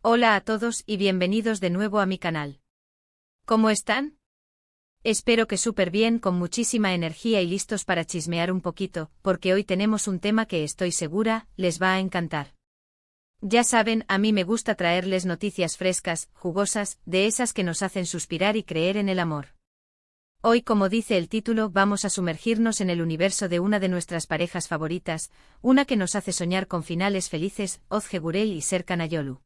Hola a todos y bienvenidos de nuevo a mi canal. ¿Cómo están? Espero que súper bien, con muchísima energía y listos para chismear un poquito, porque hoy tenemos un tema que estoy segura les va a encantar. Ya saben, a mí me gusta traerles noticias frescas, jugosas, de esas que nos hacen suspirar y creer en el amor. Hoy, como dice el título, vamos a sumergirnos en el universo de una de nuestras parejas favoritas, una que nos hace soñar con finales felices, Özge Gürel y Serkan Ayolu.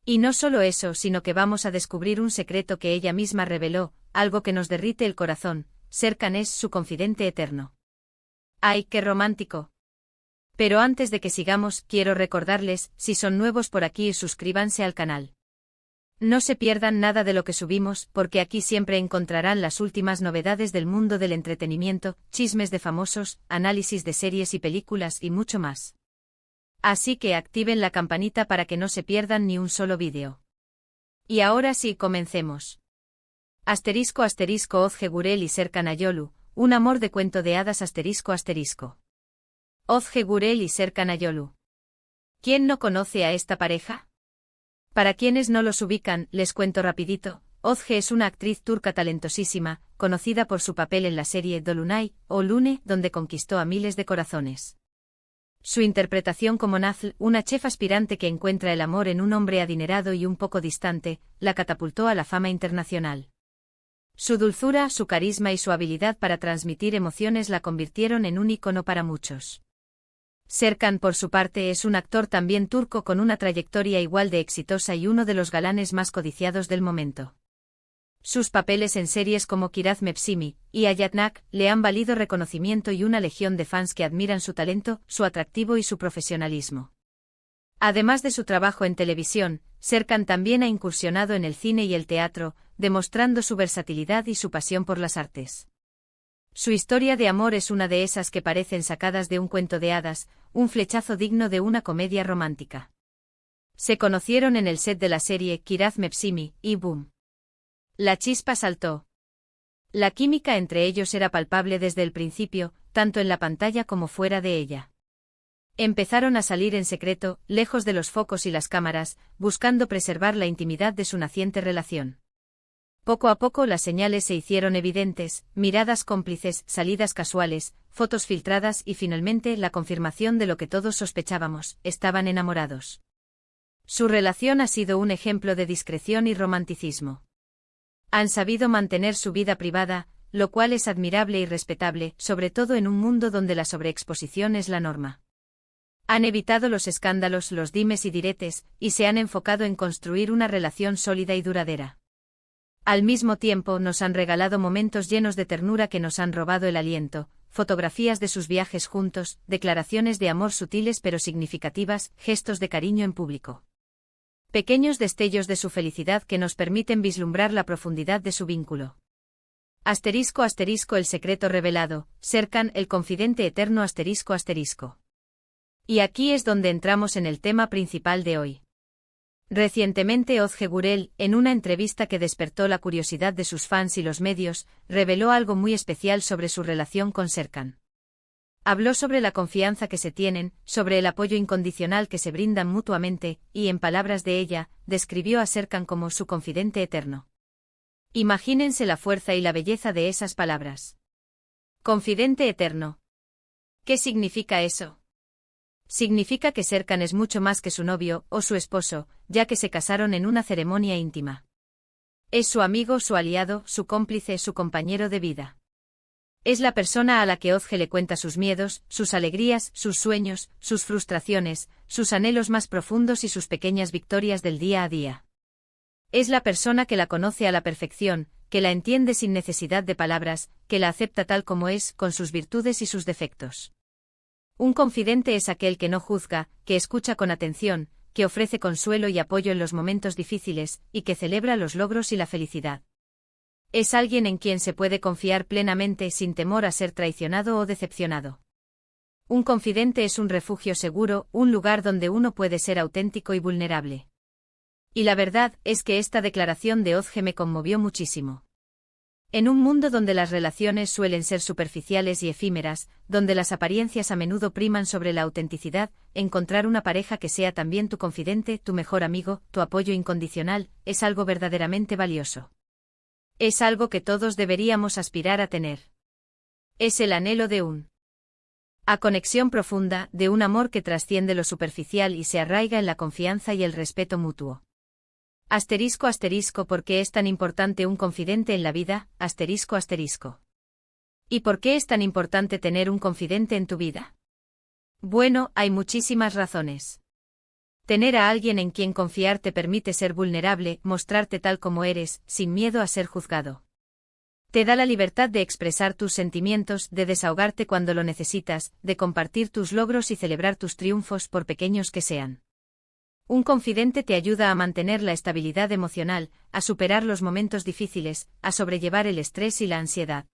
Y no solo eso, sino que vamos a descubrir un secreto que ella misma reveló, algo que nos derrite el corazón: Serkan es su confidente eterno. ¡Ay, qué romántico! Pero antes de que sigamos, quiero recordarles, si son nuevos por aquí, suscríbanse al canal. No se pierdan nada de lo que subimos, porque aquí siempre encontrarán las últimas novedades del mundo del entretenimiento, chismes de famosos, análisis de series y películas y mucho más. Así que activen la campanita para que no se pierdan ni un solo vídeo. Y ahora sí, comencemos. Özge Gürel y Serkan Ayolu, un amor de cuento de hadas. Özge Gürel y Serkan Ayolu. ¿Quién no conoce a esta pareja? Para quienes no los ubican, les cuento rapidito. Özge es una actriz turca talentosísima, conocida por su papel en la serie Dolunay, o Lune, donde conquistó a miles de corazones. Su interpretación como Nazlı, una chef aspirante que encuentra el amor en un hombre adinerado y un poco distante, la catapultó a la fama internacional. Su dulzura, su carisma y su habilidad para transmitir emociones la convirtieron en un ícono para muchos. Serkan, por su parte, es un actor también turco con una trayectoria igual de exitosa y uno de los galanes más codiciados del momento. Sus papeles en series como Kiraz Mevsimi y Hayatnak le han valido reconocimiento y una legión de fans que admiran su talento, su atractivo y su profesionalismo. Además de su trabajo en televisión, Serkan también ha incursionado en el cine y el teatro, demostrando su versatilidad y su pasión por las artes. Su historia de amor es una de esas que parecen sacadas de un cuento de hadas, un flechazo digno de una comedia romántica. Se conocieron en el set de la serie Kiraz Mevsimi y boom. La chispa saltó. La química entre ellos era palpable desde el principio, tanto en la pantalla como fuera de ella. Empezaron a salir en secreto, lejos de los focos y las cámaras, buscando preservar la intimidad de su naciente relación. Poco a poco las señales se hicieron evidentes: miradas cómplices, salidas casuales, fotos filtradas y finalmente la confirmación de lo que todos sospechábamos: estaban enamorados. Su relación ha sido un ejemplo de discreción y romanticismo. Han sabido mantener su vida privada, lo cual es admirable y respetable, sobre todo en un mundo donde la sobreexposición es la norma. Han evitado los escándalos, los dimes y diretes, y se han enfocado en construir una relación sólida y duradera. Al mismo tiempo, nos han regalado momentos llenos de ternura que nos han robado el aliento: fotografías de sus viajes juntos, declaraciones de amor sutiles pero significativas, gestos de cariño en público. Pequeños destellos de su felicidad que nos permiten vislumbrar la profundidad de su vínculo. El secreto revelado: Serkan, el confidente eterno. Y aquí es donde entramos en el tema principal de hoy. Recientemente Özge Gürel, en una entrevista que despertó la curiosidad de sus fans y los medios, reveló algo muy especial sobre su relación con Serkan. Habló sobre la confianza que se tienen, sobre el apoyo incondicional que se brindan mutuamente, y en palabras de ella, describió a Serkan como su confidente eterno. Imagínense la fuerza y la belleza de esas palabras. Confidente eterno. ¿Qué significa eso? Significa que Serkan es mucho más que su novio o su esposo, ya que se casaron en una ceremonia íntima. Es su amigo, su aliado, su cómplice, su compañero de vida. Es la persona a la que Özge le cuenta sus miedos, sus alegrías, sus sueños, sus frustraciones, sus anhelos más profundos y sus pequeñas victorias del día a día. Es la persona que la conoce a la perfección, que la entiende sin necesidad de palabras, que la acepta tal como es, con sus virtudes y sus defectos. Un confidente es aquel que no juzga, que escucha con atención, que ofrece consuelo y apoyo en los momentos difíciles, y que celebra los logros y la felicidad. Es alguien en quien se puede confiar plenamente sin temor a ser traicionado o decepcionado. Un confidente es un refugio seguro, un lugar donde uno puede ser auténtico y vulnerable. Y la verdad es que esta declaración de Özge me conmovió muchísimo. En un mundo donde las relaciones suelen ser superficiales y efímeras, donde las apariencias a menudo priman sobre la autenticidad, encontrar una pareja que sea también tu confidente, tu mejor amigo, tu apoyo incondicional, es algo verdaderamente valioso. Es algo que todos deberíamos aspirar a tener. Es el anhelo de a conexión profunda, de un amor que trasciende lo superficial y se arraiga en la confianza y el respeto mutuo. ***, ¿por qué es tan importante un confidente en la vida? ***. ¿Y por qué es tan importante tener un confidente en tu vida? Bueno, hay muchísimas razones. Tener a alguien en quien confiar te permite ser vulnerable, mostrarte tal como eres, sin miedo a ser juzgado. Te da la libertad de expresar tus sentimientos, de desahogarte cuando lo necesitas, de compartir tus logros y celebrar tus triunfos por pequeños que sean. Un confidente te ayuda a mantener la estabilidad emocional, a superar los momentos difíciles, a sobrellevar el estrés y la ansiedad.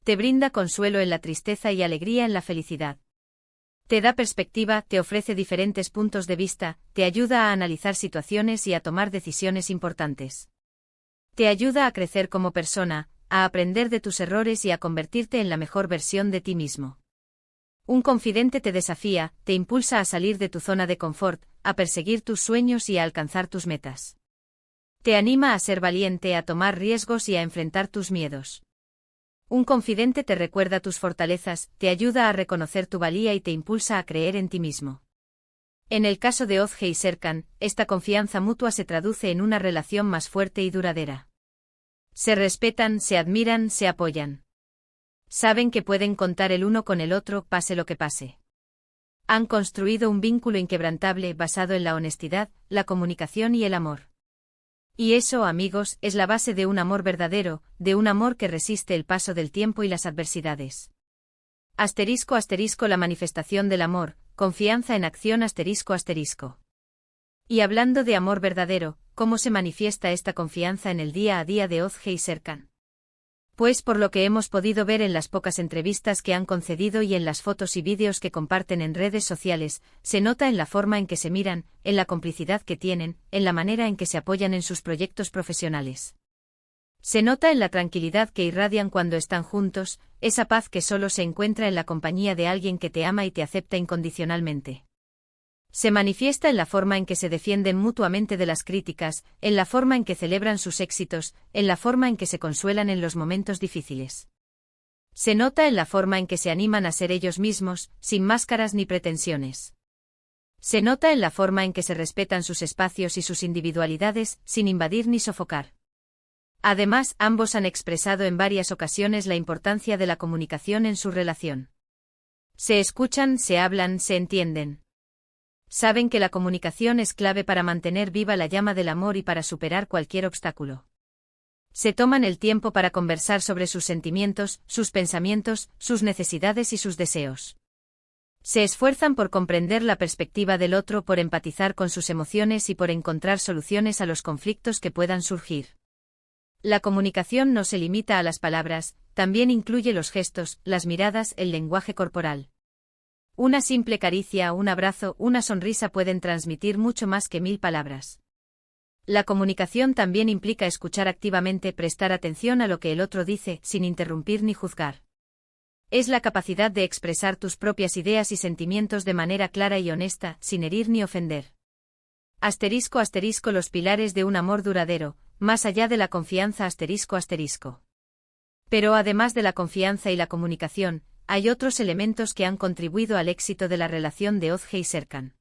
Te brinda consuelo en la tristeza y alegría en la felicidad. Te da perspectiva, te ofrece diferentes puntos de vista, te ayuda a analizar situaciones y a tomar decisiones importantes. Te ayuda a crecer como persona, a aprender de tus errores y a convertirte en la mejor versión de ti mismo. Un confidente te desafía, te impulsa a salir de tu zona de confort, a perseguir tus sueños y a alcanzar tus metas. Te anima a ser valiente, a tomar riesgos y a enfrentar tus miedos. Un confidente te recuerda tus fortalezas, te ayuda a reconocer tu valía y te impulsa a creer en ti mismo. En el caso de Ozge y Serkan, esta confianza mutua se traduce en una relación más fuerte y duradera. Se respetan, se admiran, se apoyan. Saben que pueden contar el uno con el otro, pase lo que pase. Han construido un vínculo inquebrantable basado en la honestidad, la comunicación y el amor. Y eso, amigos, es la base de un amor verdadero, de un amor que resiste el paso del tiempo y las adversidades. ***, la manifestación del amor, confianza en acción ***. Y hablando de amor verdadero, ¿cómo se manifiesta esta confianza en el día a día de Ozge y Serkan? Pues por lo que hemos podido ver en las pocas entrevistas que han concedido y en las fotos y vídeos que comparten en redes sociales, se nota en la forma en que se miran, en la complicidad que tienen, en la manera en que se apoyan en sus proyectos profesionales. Se nota en la tranquilidad que irradian cuando están juntos, esa paz que solo se encuentra en la compañía de alguien que te ama y te acepta incondicionalmente. Se manifiesta en la forma en que se defienden mutuamente de las críticas, en la forma en que celebran sus éxitos, en la forma en que se consuelan en los momentos difíciles. Se nota en la forma en que se animan a ser ellos mismos, sin máscaras ni pretensiones. Se nota en la forma en que se respetan sus espacios y sus individualidades, sin invadir ni sofocar. Además, ambos han expresado en varias ocasiones la importancia de la comunicación en su relación. Se escuchan, se hablan, se entienden. Saben que la comunicación es clave para mantener viva la llama del amor y para superar cualquier obstáculo. Se toman el tiempo para conversar sobre sus sentimientos, sus pensamientos, sus necesidades y sus deseos. Se esfuerzan por comprender la perspectiva del otro, por empatizar con sus emociones y por encontrar soluciones a los conflictos que puedan surgir. La comunicación no se limita a las palabras, también incluye los gestos, las miradas, el lenguaje corporal. Una simple caricia, un abrazo, una sonrisa pueden transmitir mucho más que 1000 palabras. La comunicación también implica escuchar activamente, prestar atención a lo que el otro dice, sin interrumpir ni juzgar. Es la capacidad de expresar tus propias ideas y sentimientos de manera clara y honesta, sin herir ni ofender. ***, los pilares de un amor duradero, más allá de la confianza ***. Pero además de la confianza y la comunicación, hay otros elementos que han contribuido al éxito de la relación de Ozge y Serkan.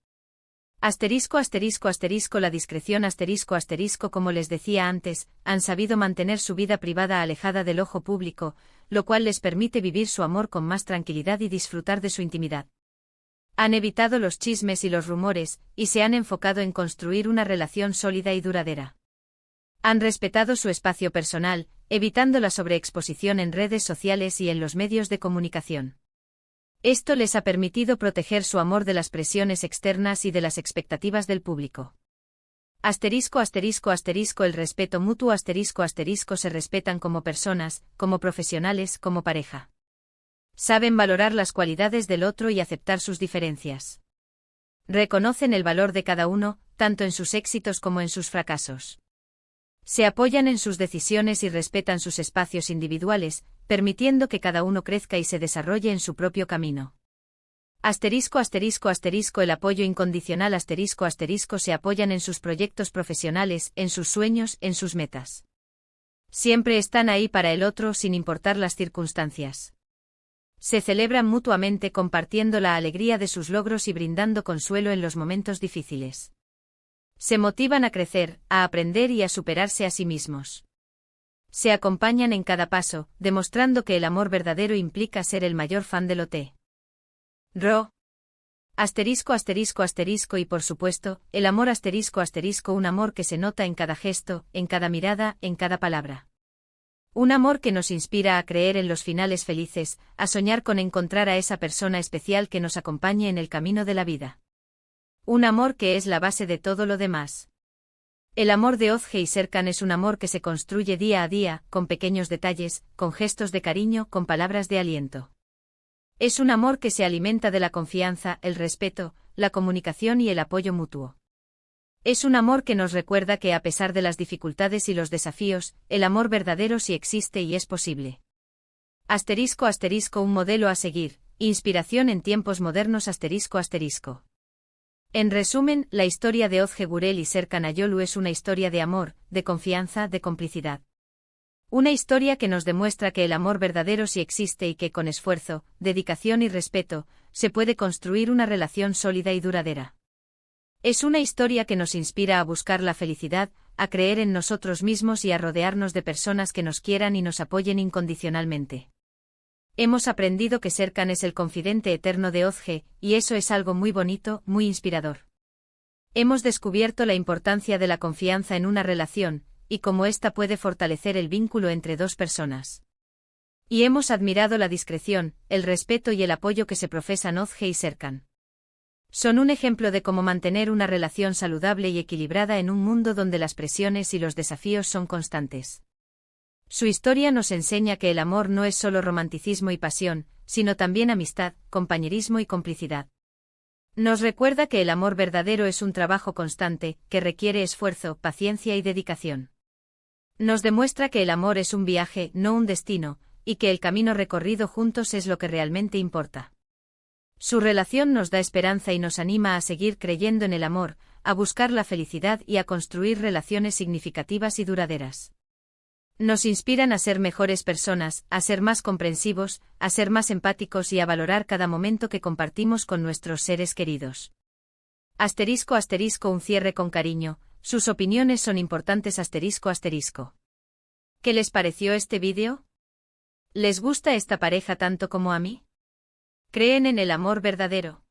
***, la discreción ***, como les decía antes, han sabido mantener su vida privada alejada del ojo público, lo cual les permite vivir su amor con más tranquilidad y disfrutar de su intimidad. Han evitado los chismes y los rumores, y se han enfocado en construir una relación sólida y duradera. Han respetado su espacio personal, evitando la sobreexposición en redes sociales y en los medios de comunicación. Esto les ha permitido proteger su amor de las presiones externas y de las expectativas del público. ***, el respeto mutuo ***, se respetan como personas, como profesionales, como pareja. Saben valorar las cualidades del otro y aceptar sus diferencias. Reconocen el valor de cada uno, tanto en sus éxitos como en sus fracasos. Se apoyan en sus decisiones y respetan sus espacios individuales, permitiendo que cada uno crezca y se desarrolle en su propio camino. Asterisco asterisco asterisco el apoyo incondicional asterisco asterisco se apoyan en sus proyectos profesionales, en sus sueños, en sus metas. Siempre están ahí para el otro sin importar las circunstancias. Se celebran mutuamente compartiendo la alegría de sus logros y brindando consuelo en los momentos difíciles. Se motivan a crecer, a aprender y a superarse a sí mismos. Se acompañan en cada paso, demostrando que el amor verdadero implica ser el mayor fan del OT. Ro. Asterisco asterisco asterisco y por supuesto, el amor asterisco asterisco un amor que se nota en cada gesto, en cada mirada, en cada palabra. Un amor que nos inspira a creer en los finales felices, a soñar con encontrar a esa persona especial que nos acompañe en el camino de la vida. Un amor que es la base de todo lo demás. El amor de Ozge y Serkan es un amor que se construye día a día, con pequeños detalles, con gestos de cariño, con palabras de aliento. Es un amor que se alimenta de la confianza, el respeto, la comunicación y el apoyo mutuo. Es un amor que nos recuerda que a pesar de las dificultades y los desafíos, el amor verdadero sí existe y es posible. Asterisco asterisco un modelo a seguir, inspiración en tiempos modernos asterisco asterisco. En resumen, la historia de Ozge Gurel y Serkan Ayolu es una historia de amor, de confianza, de complicidad. Una historia que nos demuestra que el amor verdadero sí existe y que con esfuerzo, dedicación y respeto, se puede construir una relación sólida y duradera. Es una historia que nos inspira a buscar la felicidad, a creer en nosotros mismos y a rodearnos de personas que nos quieran y nos apoyen incondicionalmente. Hemos aprendido que Serkan es el confidente eterno de Ozge, y eso es algo muy bonito, muy inspirador. Hemos descubierto la importancia de la confianza en una relación, y cómo ésta puede fortalecer el vínculo entre dos personas. Y hemos admirado la discreción, el respeto y el apoyo que se profesan Ozge y Serkan. Son un ejemplo de cómo mantener una relación saludable y equilibrada en un mundo donde las presiones y los desafíos son constantes. Su historia nos enseña que el amor no es solo romanticismo y pasión, sino también amistad, compañerismo y complicidad. Nos recuerda que el amor verdadero es un trabajo constante, que requiere esfuerzo, paciencia y dedicación. Nos demuestra que el amor es un viaje, no un destino, y que el camino recorrido juntos es lo que realmente importa. Su relación nos da esperanza y nos anima a seguir creyendo en el amor, a buscar la felicidad y a construir relaciones significativas y duraderas. Nos inspiran a ser mejores personas, a ser más comprensivos, a ser más empáticos y a valorar cada momento que compartimos con nuestros seres queridos. Asterisco asterisco un cierre con cariño, sus opiniones son importantes asterisco asterisco. ¿Qué les pareció este vídeo? ¿Les gusta esta pareja tanto como a mí? ¿Creen en el amor verdadero?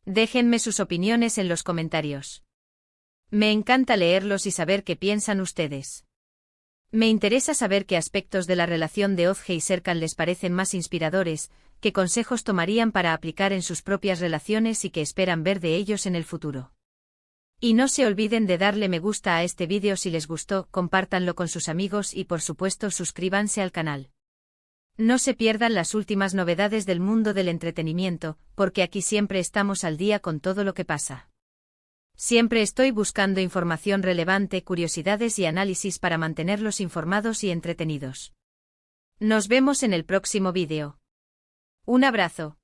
Déjenme sus opiniones en los comentarios. Me encanta leerlos y saber qué piensan ustedes. Me interesa saber qué aspectos de la relación de Ozge y Serkan les parecen más inspiradores, qué consejos tomarían para aplicar en sus propias relaciones y qué esperan ver de ellos en el futuro. Y no se olviden de darle me gusta a este vídeo si les gustó, compártanlo con sus amigos y por supuesto suscríbanse al canal. No se pierdan las últimas novedades del mundo del entretenimiento, porque aquí siempre estamos al día con todo lo que pasa. Siempre estoy buscando información relevante, curiosidades y análisis para mantenerlos informados y entretenidos. Nos vemos en el próximo vídeo. Un abrazo.